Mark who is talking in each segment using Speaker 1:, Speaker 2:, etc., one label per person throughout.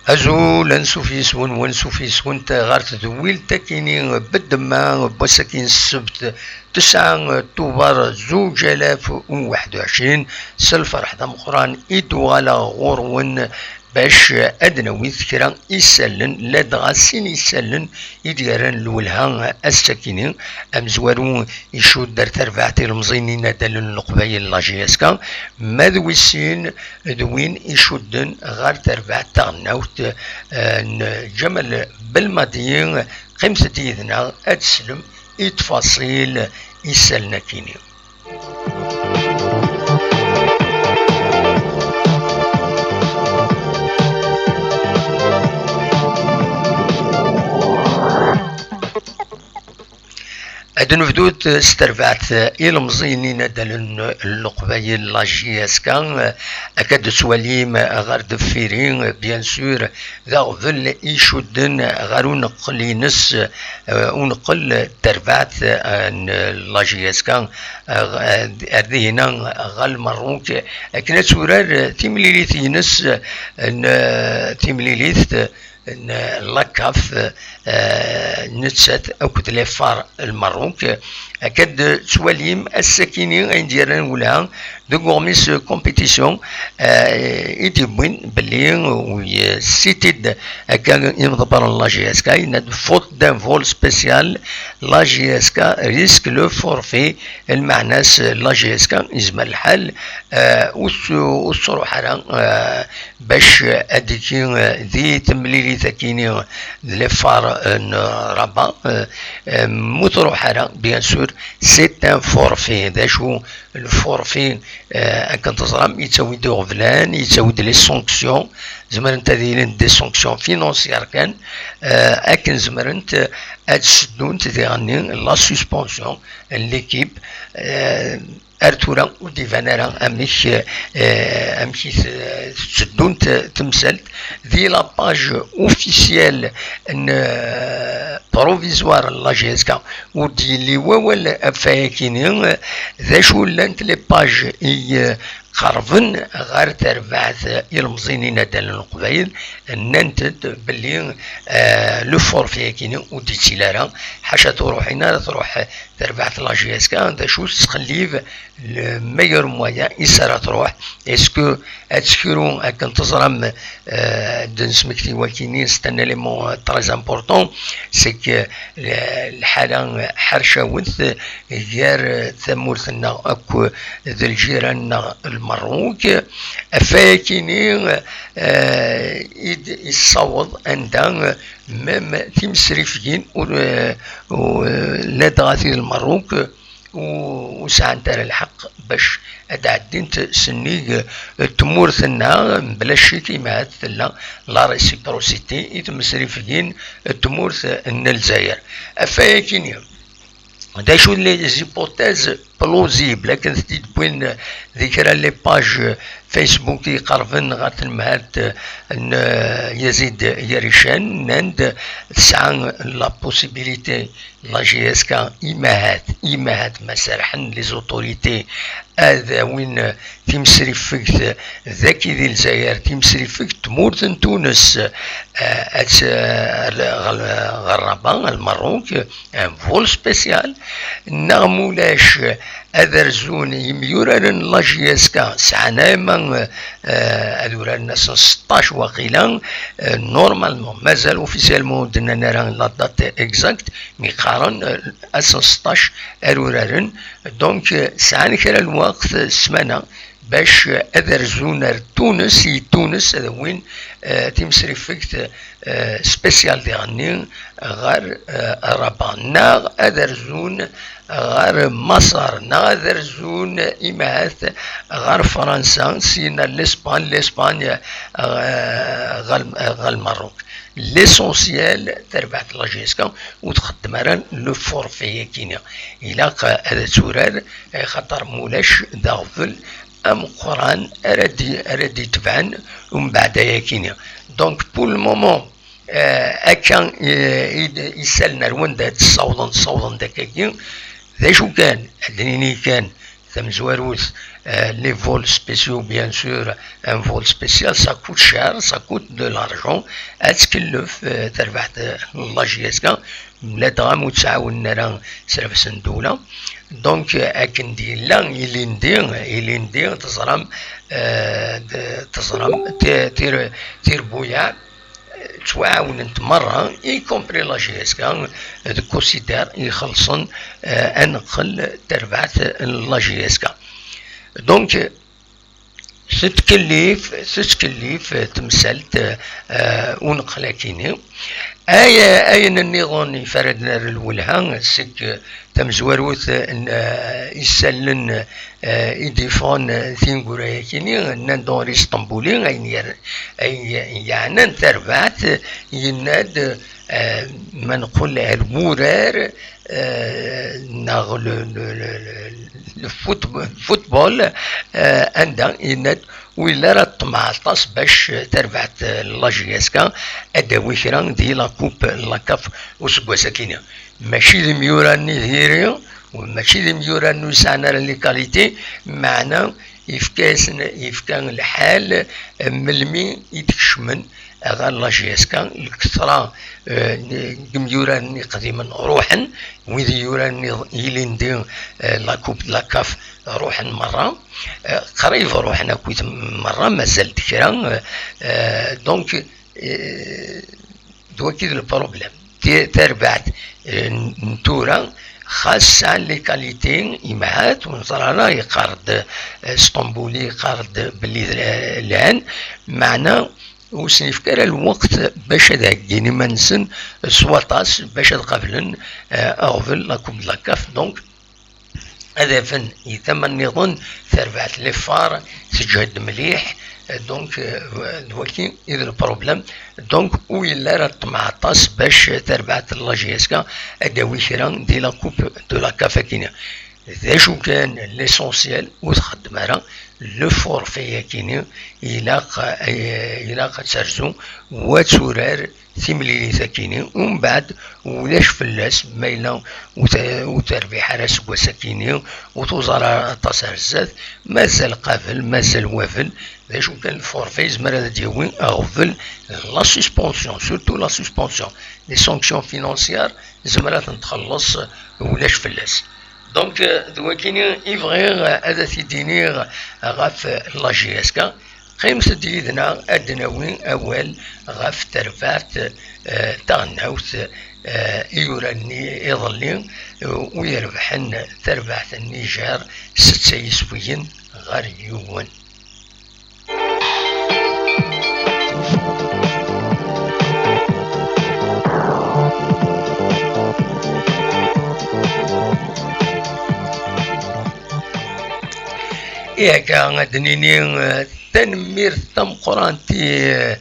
Speaker 1: أزول أنسوفيس ونسوفيس وانت غارت دويل تاكيني بالدماء بوساكين السبت 9 أكتوبر 2021 سالفرح دا مقران إدوالا غورون باش أدنوي ذكرى يسلن لا دغاسين يسلن يديران الولها الساكنين أمزوارو يشود دار تربعتي المزينين دال القبايل لاجياسكا ماذويسين دوين يشودن غار تربع تغناوت جمل بالمدين قيمة ديدنا أتسلم تفاصيل يسلنا كيني. أدن فدوت استرفعت إلى مزينين دال القبايل لاجياسكا أكاد سواليم غار دفيرين بيان سور ذا ظل يشدن غارو نقلينس ونقل ترفعت لاجياسكا أردينا غال مروك أكنا سورار تيمليليث ينس تيمليليث لاكاف نتسات أكد لفار المروك أكاد سواليم الساكنين غينديران ولا دو غوميس كومبيتيسيون يديبوين بلي ويسيتيد هكا يمضبر لاجياسكا يناد فوت دان فول سبيسيال لاجياسكا ريسك لو فورفي المعناس لاجياسكا يزمل الحال والصروحة باش أديكي ذي تمليلي ثاكيني لفار رابا مطروحة بيان سور سيت ان فورفي ذا شو الفورفي كنتظرم يتساوي دو غفلان يتساوي دي لي سونكسيون زمرنت هذه دي سونكسيون فينونسيير كان اكن زمرنت اتسدونت تغني لا سسبونسيون ليكيب ارتورا وديفانارا اميش تسدون تمثلت ذي لاباج اوفيسيال بروفيزوار لاجيسكا ودي لي وول افاكينين ذا شو لانت لي باج قربن غير تربعت المزينين دال القبايل ننتد باللي لو فورفي كيني ودي تيلارا حاشا تروحينا تروح تربعت لاجيسكا دا شو تخليف الميور مويا يسرا تروح اسكو اتسكرو كنت تزرم دنسمكتي والكيني ستان ليمون تريز امبورطون سي الحاله حرشه ونث غير ثمورثنا اكو ذا الجيران المروك افاكيني يصوض عندها ميم تيمسريفين ولا دغاثي المروك وساعة دار الحق باش ادعدين تسني تمورثنا بلا شي كيما هاد لا لا ريسيبروسيتي يتمسريفين تمورث الجزائر افاكيني دا شو لي زيبوتيز بلوزيبل لكن تدبوين ذكرى لي باج فيسبوك يقربن غات المهات يزيد يريشان نند تسعى لا بوسيبيليتي لا جي اس كا إيماهات مسارحن لي زوتوريتي هذا وين تيمسري فيك ذاكي ذي الجزائر تيمسري فيك تمورثن تونس غربان المروك ان فول سبيسيال نغمولاش أذرزون يميوران لاجياسكا سعنا من أذوران 16 وقيلا نورمالمون مازال اوفيسيالمون دنا نرى لا دات اكزاكت مي قارن 16 أروران دونك سعنا كرا الوقت سمانة باش أدرزون تونس تونس هذا وين تمسري فيكت سبيسيال ديغني غير ربانا أدرزون غير مصر أدرزون إماث غير فرنسا سينا لإسبانيا غير المروك ليسونسيال تربعت لاجيسكا وتخدم راه لو فورفي كينا إلا هذا تورار خاطر مولاش داغفل ام قران اردي تبعن ومن بعد ياكينيا دونك بور المومون هكا يسالنا الوند تصوضن داكاكي ذا شو كان ادريني كان ثم زواروث لي فول سبيسيو بيان سور ان فول سبيسيال سا كوت شار سا كوت دو لارجون اتكلف تربحت لاجيسكا لا دغام وتعاون راه سيرفيس الدوله دونك اكن دي لا إلي ندير تزرم تير بويا تعاون انت مرة اي كومبري لا جي اس كا كونسيدير يخلصن انقل تربعت لا جي اس كا دونك ستكليف تمثلت ونقلا كيني أين النظام يفردنا الولها سك تمزوروث يسلن يديفون ثينغورا كيني ندور اسطنبولي أي يعني تربعت يناد ما نقول المورار الفوتبول عندها يناد ولا راه طمعطاس باش تربعت لاجياسكا اداوي كرا دي لا كوب لاكاف وسكواسا كينا ماشي لي ميوراني هيريو وماشي لي ميورانو يسعنا لي كاليتي معنا يفكان الحال ملمي يتكشمن غير لاجياسكا الكثرة ميوراني قديما روحا وإذا يوراني يلين لا كوب لاكاف روحا مرة قريب روحنا كويت مرة مازال كرا دونك دوا كي البروبليم تربعت نتورا خاصة لي كاليتي إمهات ونصرانا يقارد اسطنبولي يقارد بلي الآن معنا وسنفكر الوقت باش هذاكيني منسن سواطاس باش تقابلن أغفل لاكوب لاكاف دونك هذا فن يتم يظن تربعت لي فار تجهد مليح دونك دلوقتي إذا البروبليم دونك ويلا راه طمعطاس باش تربعت لاجيسكا أداوي كرا دي لا كوب دو لا كافاكينا ذا شو كان ليسونسيال وتخدم راه لو فورفي كيني إلا تسرزو وتورار ثمليلي ثاكيني ومن بعد ولاش فلاس مايلا وتربيح راس وساكيني وتوزر تصرزات مازال قافل مازال وافل ذا شو كان الفورفي زمرا ديوين أغفل لا سسبونسيون سورتو لا سسبونسيون لي سانكسيون فينانسيير زمرا تخلص ولاش فلاس دونك دواكيني يبغي هذا تيديني غاف لا جي اس كا قيمة ديدنا أدناوين أول غاف ترفعت تغناوت يوراني يظلين ويربحن تربعت النيجر 6 يسويين غير يوون إيه كان دنيني تنمير تم قرانتي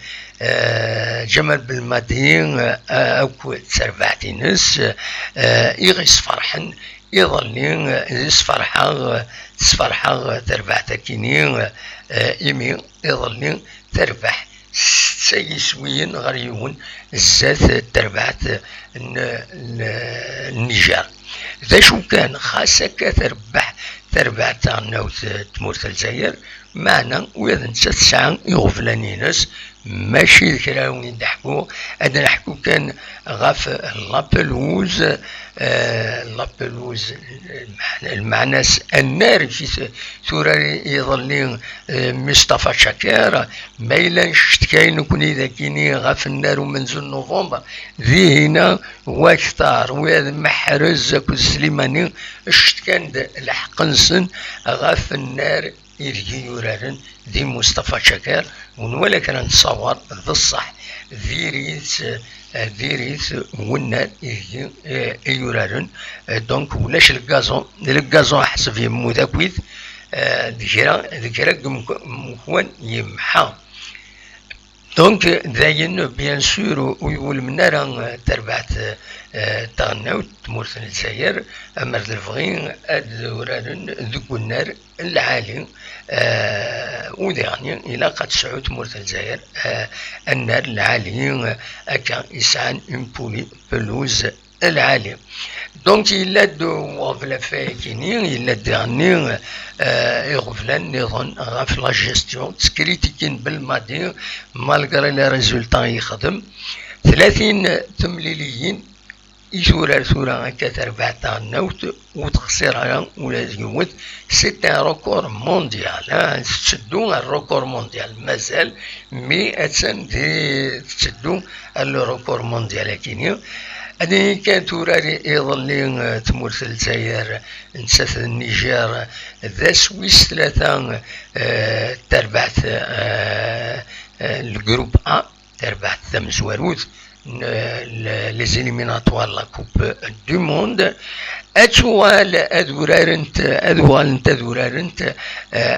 Speaker 1: جمال بالمدين أو تسربعتي ناس يغيس فرحن يظلين يصفرحا تربعتا كينين إيمي يظلين تربح سيسوين غريون الزات تربعت النيجر ذا شو كان خاصة كتربح تربعت عناو تمورت الجزائر معنا وإذا نسات ساعة يغفلانينس ماشي ذكراون يضحكوا هذا نحكوا كان غاف لابلوز المعناس النار في ثورة يظلين مصطفى شكارة ميلا شتكاين كوني ذاكيني غاف النار ومنزل نوفمبر ذي هنا واكثر وهذا محرز كل سليماني شتكان الحقنسن غاف النار إذ يورارن دي مصطفى شكر ونولا كان نتصور بالصح ديريت ونال يورارن دونك ولاش الكازون حسب يمو ذاكويت ذكرى مكوان يمحى دونك داين بيان سور ويقول من راه تربعت تغناوت تمورث الجزائر امر الفغين ادوران ذوك النار العالي وديعني الى قد سعود تمورث الجزائر النار العالي اكا يسعان اون بلوز العالي دونك إلا دو غفلا فاكيني إلا ديرني يغفلا نظن غاف لا جيستيون تكريتيكين بالماضي مالغري لي ريزولتا يخدم 30 تمليليين يثورا هكا تربع تاع النوت وتخسرها ولا يوت سي ان روكور مونديال تشدو الروكور مونديال مازال مي اتسن تشدو الروكور مونديال كينيا أني كانت وراري يظلين تمورث الجزائر نسات النيجر ذا سويس ثلاثة تربعت الجروب أ تربعت مزواروث لي زيليميناتوار لا كوب دو موند أتوال أدورارنت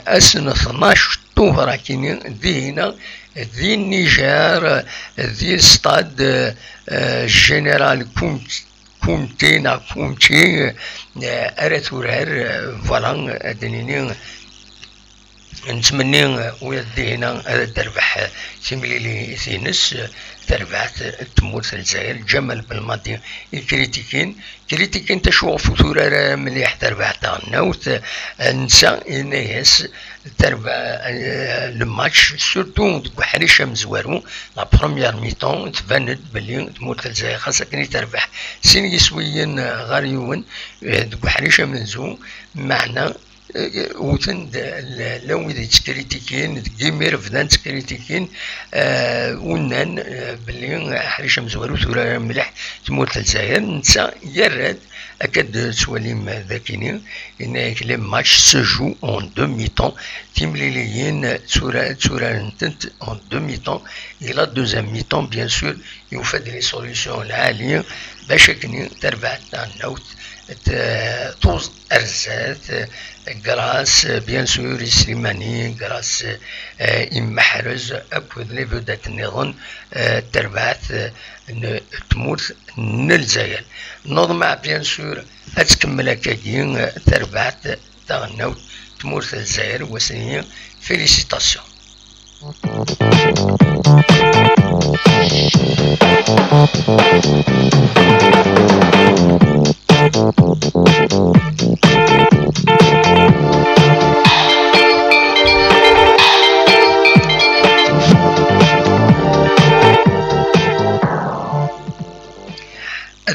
Speaker 1: أسن 12 طوفرا كيني ذينا ذي النيجر ذي ستاد جنرال كونتي أرثورار فوالا دنيني نتمنى ويدي هنا تربح سيميلي ثينس تربحت تموت الجزائر جمل بالماضي كريتيكين تشوف ثورة مليح تربحت النوت نسى الناس تربح الماتش سورتو حريشة مزوارو لا بروميير ميتون تبانت بلي تموت الجزائر خاصة كني تربح سين يسويين غاريون حريشة منزو معنا وتند لو إذا تكريتيكين كيمير فدان تكريتيكين ونان بلي حريشة مزوارو ثورة مليح تموت الجزائر نسى يراد أكاد سواليم ذاكيني إن لي ماتش سجو اون دو ميتون تيمليليين ثورة نتنت اون دو ميتون إلى دوزيام ميتون بيان سور يوفد لي سوليسيون العالية باش كني تربع تاع النوت توز أرزات غراس بيان سور سليماني غراس محرز أكود لي فودات النظام تربعت تموت الجزائر نظمع بيان سور أتكمل كاين تربعت تاع النوت تموت الجزائر وسنين فيليسيتاسيون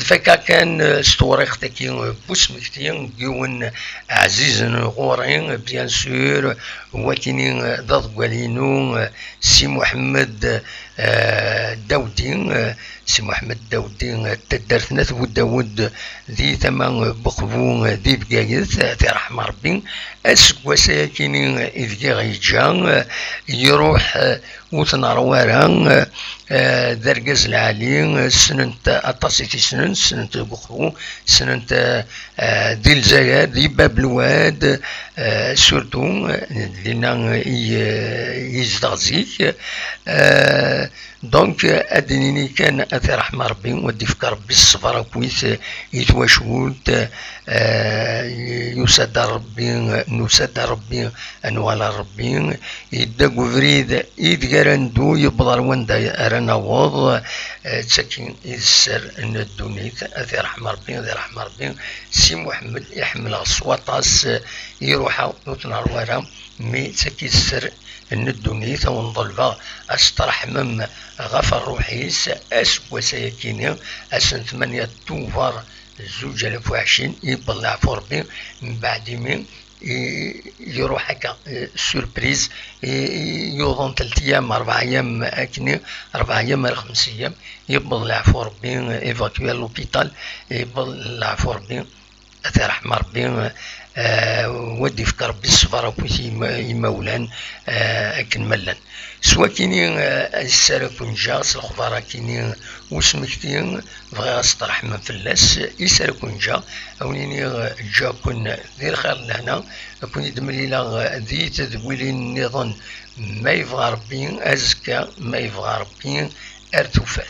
Speaker 1: فكا كان ستوريخ تاكي بوسمكتين جون عزيز غورين بيان سور وكيني ضد قالينو سي محمد داودين سي محمد داودين تدرتنا وداود ذي ثمان بقبو ذي بقايث في رحمة ربي اسكواسا كيني إذ غيجان يروح وتنروارا درقز العالي سننت أطاسيتي سننت بقبو سننت دي الجزائر دي باب الواد سورتو لنا يزدغزيك دونك أدنيني كان أثر رحمة ربي ودي فكر ربي الصبر كويس يتواشولت يسد ربي نسد ربي أنوال ربي يدقو فريد يدقرندو يبضر وندا أرانا وض تسكين يسر أن الدونيت أثر رحمة ربي أثر رحمة ربي سي محمد يحمل الصواتاس يروح وتنهار ورا مي تسكي السر ان الدنيا ونظلفا استرحمم غفر روحيس اسوسا يكيني اسن 8 توفر 2020 يبلع فوربي من بعد مين يروح هكا سوربريز يوضن 3 ايام 4 ايام اكني 4 ايام 5 ايام يبلع فوربي ايفاكوي لوبيتال يبلع فوربي أترحم ربي ودي فكر ربي الصبر وكويتي يمولان أكن ملان سوا كيني السالة كون جا الخضارة كيني وسمكتين بغي أسطرح من فلاس يسالة كون جا أونيني جا كون ذي الخير لهنا كون يدملي لا ذي تدويلي النظام ما يبغى ربي أزكى ما يبغى ربي أرتوفات.